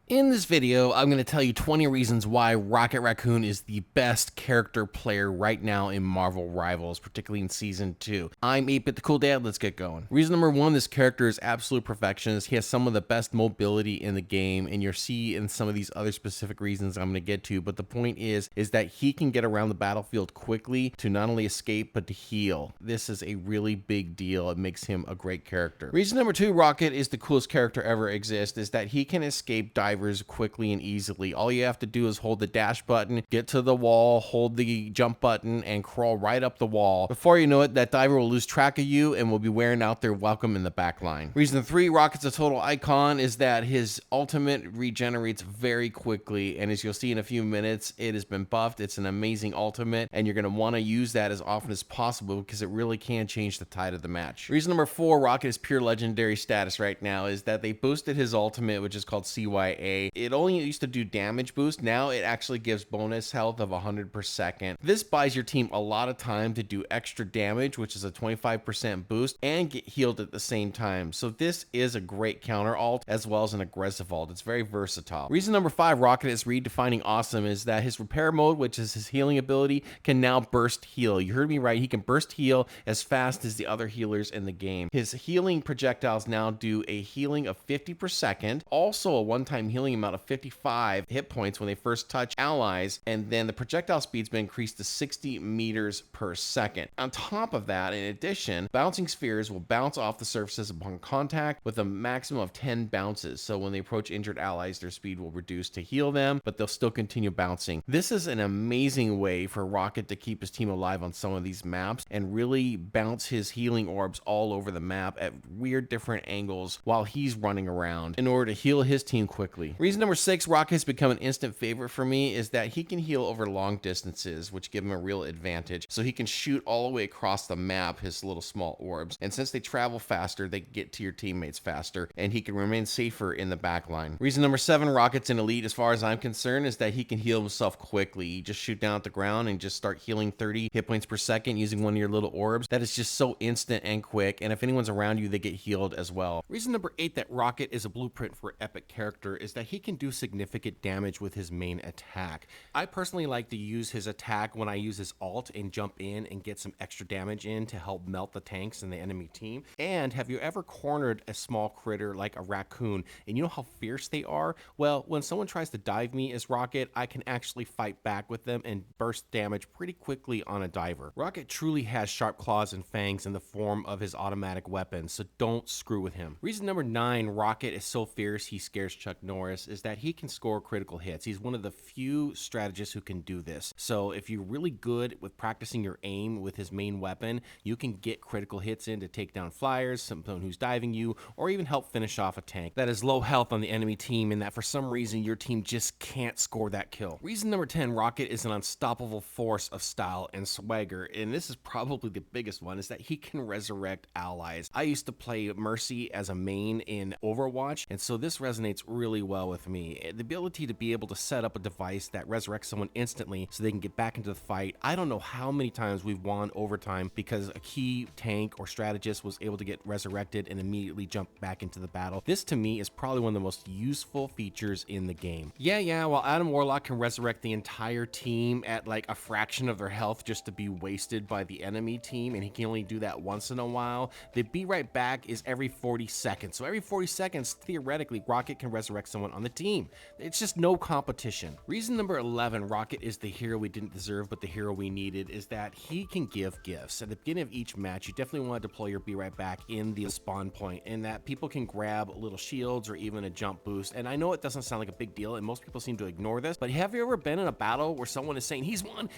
In this video, I'm going to tell you 20 reasons why Rocket Raccoon is the best character player right now in Marvel Rivals, particularly in Season 2. I'm 8-Bit the Cool Dad, let's get going. Reason number 1, this character is absolute perfectionist. He has some of the best mobility in the game, and you'll see in some of these other specific reasons I'm going to get to, but the point is that he can get around the battlefield quickly to not only escape, but to heal. This is a really big deal. It makes him a great character. Reason number 2, Rocket is the coolest character ever exist, is that he can escape divers quickly and easily. All you have to do is hold the dash button, get to the wall, hold the jump button, and crawl right up the wall. Before you know it, that diver will lose track of you and will be wearing out their welcome in the back line. Reason 3, Rocket's a total icon, is that his ultimate regenerates very quickly, and as you'll see in a few minutes, it has been buffed. It's an amazing ultimate, and you're going to want to use that as often as possible because it really can change the tide of the match. Reason number 4, Rocket is pure legendary status right now, is that they boosted his ultimate, which is called CYA. It only used to do damage boost. Now it actually gives bonus health of 100 per second. This buys your team a lot of time to do extra damage, which is a 25% boost, and get healed at the same time. So this is a great counter alt as well as an aggressive alt. It's very versatile. Reason number 5, Rocket is redefining awesome, is that his repair mode, which is his healing ability, can now burst heal. You heard me right. He can burst heal as fast as the other healers in the game. His healing projectiles now do a healing of 50 per second, also a one-time healing amount of 55 hit points when they first touch allies, and then the projectile speed's been increased to 60 meters per second. On top of that, in addition, bouncing spheres will bounce off the surfaces upon contact with a maximum of 10 bounces. So when they approach injured allies, their speed will reduce to heal them, but they'll still continue bouncing. This is an amazing way for Rocket to keep his team alive on some of these maps and really bounce his healing orbs all over the map at weird different angles while he's running around in order to heal his team quickly. Reason number 6, Rocket has become an instant favorite for me, is that he can heal over long distances, which give him a real advantage. So he can shoot all the way across the map, his little small orbs, and since they travel faster, they get to your teammates faster, and he can remain safer in the back line. Reason number 7, Rocket's an elite as far as I'm concerned, is that he can heal himself quickly. You just shoot down at the ground and just start healing 30 hit points per second using one of your little orbs. That is just so instant and quick, and if anyone's around you, they get healed as well. Reason number 8 that Rocket is a blueprint for epic character is that he can do significant damage with his main attack. I personally like to use his attack when I use his ult and jump in and get some extra damage in to help melt the tanks in the enemy team. And have you ever cornered a small critter like a raccoon and you know how fierce they are? Well, when someone tries to dive me as Rocket, I can actually fight back with them and burst damage pretty quickly on a diver. Rocket truly has sharp claws and fangs in the form of his automatic weapons, so don't screw with him. Reason number 9, Rocket is so fierce he scares Chuck Norris, is that he can score critical hits. He's one of the few strategists who can do this. So if you're really good with practicing your aim with his main weapon, you can get critical hits in to take down flyers, someone who's diving you, or even help finish off a tank that is low health on the enemy team and that for some reason your team just can't score that kill. Reason number 10, Rocket is an unstoppable force of style and swagger, and this is probably the biggest one, is that he can resurrect allies. I used to play Mercy as a main in Overwatch, and so this resonates really well with me. The ability to be able to set up a device that resurrects someone instantly so they can get back into the fight. I don't know how many times we've won overtime because a key tank or strategist was able to get resurrected and immediately jump back into the battle. This to me is probably one of the most useful features in the game. Yeah, while Adam Warlock can resurrect the entire team at like a fraction of their health just to be wasted by the enemy team, and he can only do that once in a while, the be right back is every 40 seconds. So every 40 seconds, theoretically, Rocket can resurrect someone on the team. It's just no competition. Reason number 11, Rocket is the hero we didn't deserve, but the hero we needed, is that he can give gifts. At the beginning of each match, you definitely want to deploy your be right back in the spawn point, and that people can grab little shields or even a jump boost. And I know it doesn't sound like a big deal, and most people seem to ignore this, but have you ever been in a battle where someone is saying, he's won,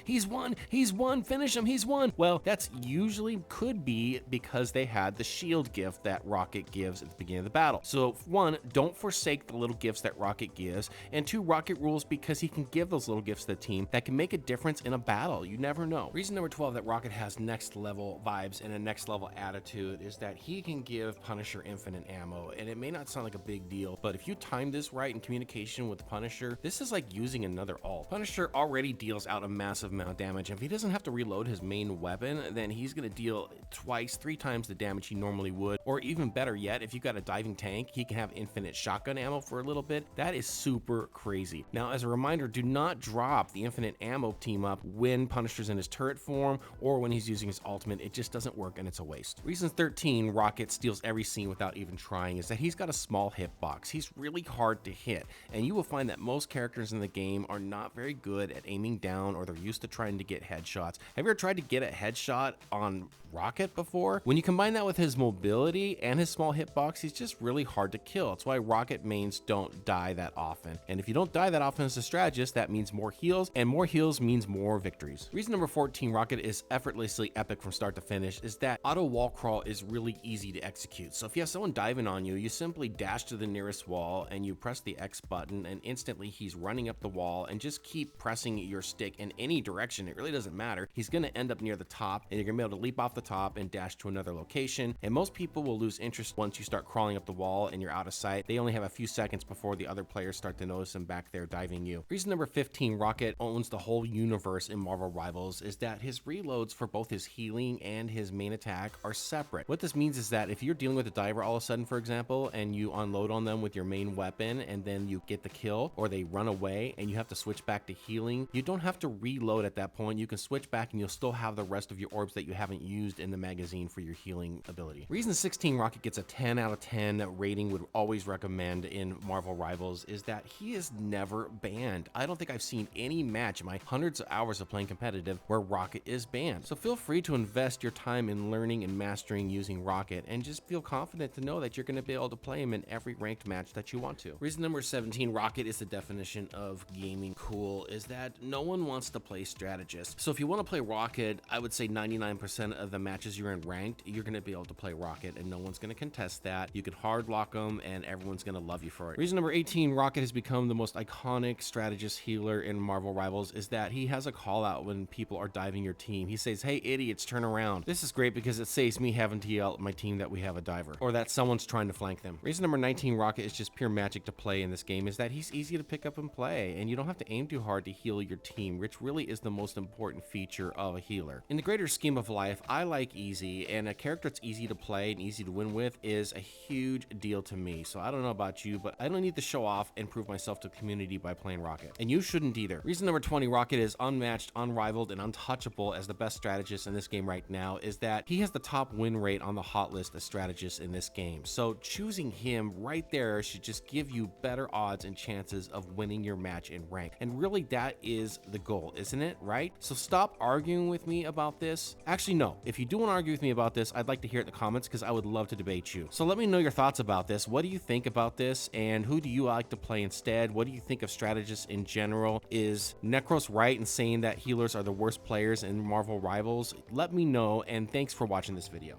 finish him, he's won? Well, that's usually could be because they had the shield gift that Rocket gives at the beginning of the battle. So 1, don't forsake the little gifts that Rocket gives, and 2, Rocket rules because he can give those little gifts to the team that can make a difference in a battle. You never know. Reason number 12 that Rocket has next level vibes and a next level attitude is that he can give Punisher infinite ammo, and it may not sound like a big deal, but if you time this right in communication with Punisher, this is like using another ult. Punisher already deals out a massive amount of damage, and if he doesn't have to reload his main weapon, then he's going to deal twice, 3 times the damage he normally would, or even better yet, if you got a diving tank, he can have infinite shotgun ammo for a little little bit, that is super crazy. Now, as a reminder, do not drop the infinite ammo team up when Punisher's in his turret form or when he's using his ultimate. It just doesn't work and it's a waste. Reason 13 Rocket steals every scene without even trying is that he's got a small hitbox. He's really hard to hit, and you will find that most characters in the game are not very good at aiming down, or they're used to trying to get headshots. Have you ever tried to get a headshot on Rocket before? When you combine that with his mobility and his small hitbox, he's just really hard to kill. It's why Rocket mains don't die that often. And if you don't die that often as a strategist, that means more heals, and more heals means more victories. Reason number 14 Rocket is effortlessly epic from start to finish is that auto wall crawl is really easy to execute. So if you have someone diving on you, you simply dash to the nearest wall and you press the X button, and instantly he's running up the wall, and just keep pressing your stick in any direction. It really doesn't matter. He's going to end up near the top, and you're going to be able to leap off the top and dash to another location. And most people will lose interest once you start crawling up the wall and you're out of sight. They only have a few seconds before the other players start to notice him back there diving you. Reason number 15 Rocket owns the whole universe in Marvel Rivals is that his reloads for both his healing and his main attack are separate. What this means is that if you're dealing with a diver all of a sudden, for example, and you unload on them with your main weapon and then you get the kill, or they run away and you have to switch back to healing, you don't have to reload at that point. You can switch back and you'll still have the rest of your orbs that you haven't used in the magazine for your healing ability. Reason 16 Rocket gets a 10 out of 10 rating would always recommend in Marvel Rivals is that he is never banned. I don't think I've seen any match in my hundreds of hours of playing competitive where Rocket is banned. So feel free to invest your time in learning and mastering using Rocket, and just feel confident to know that you're going to be able to play him in every ranked match that you want to. Reason number 17 Rocket is the definition of gaming cool is that no one wants to play strategist. So if you want to play Rocket, I would say 99% of the matches you're in ranked, you're going to be able to play Rocket and no one's going to contest that. You can hard lock them and everyone's going to love you for it. Reason number 18 Rocket has become the most iconic strategist healer in Marvel Rivals is that he has a call out when people are diving your team. He says, "Hey idiots, turn around." This is great because it saves me having to yell at my team that we have a diver or that someone's trying to flank them. Reason number 19 Rocket is just pure magic to play in this game is that he's easy to pick up and play, and you don't have to aim too hard to heal your team, which really is the most important feature of a healer. In the greater scheme of life, I like easy, and a character that's easy to play and easy to win with is a huge deal to me. So I don't know about you, but I don't need to show off and prove myself to the community by playing Rocket, and you shouldn't either. Reason number 20 Rocket is unmatched, unrivaled, and untouchable as the best strategist in this game right now is that he has the top win rate on the hot list of strategists in this game. So choosing him right there should just give you better odds and chances of winning your match in rank. And really that is the goal, isn't it? Right? So stop arguing with me about this. Actually, no. If you do want to argue with me about this, I'd like to hear it in the comments because I would love to debate you. So let me know your thoughts about this. What do you think about this? And who do you like to play instead? What do you think of strategists in general? Is Necros right in saying that healers are the worst players in Marvel Rivals? Let me know, and thanks for watching this video.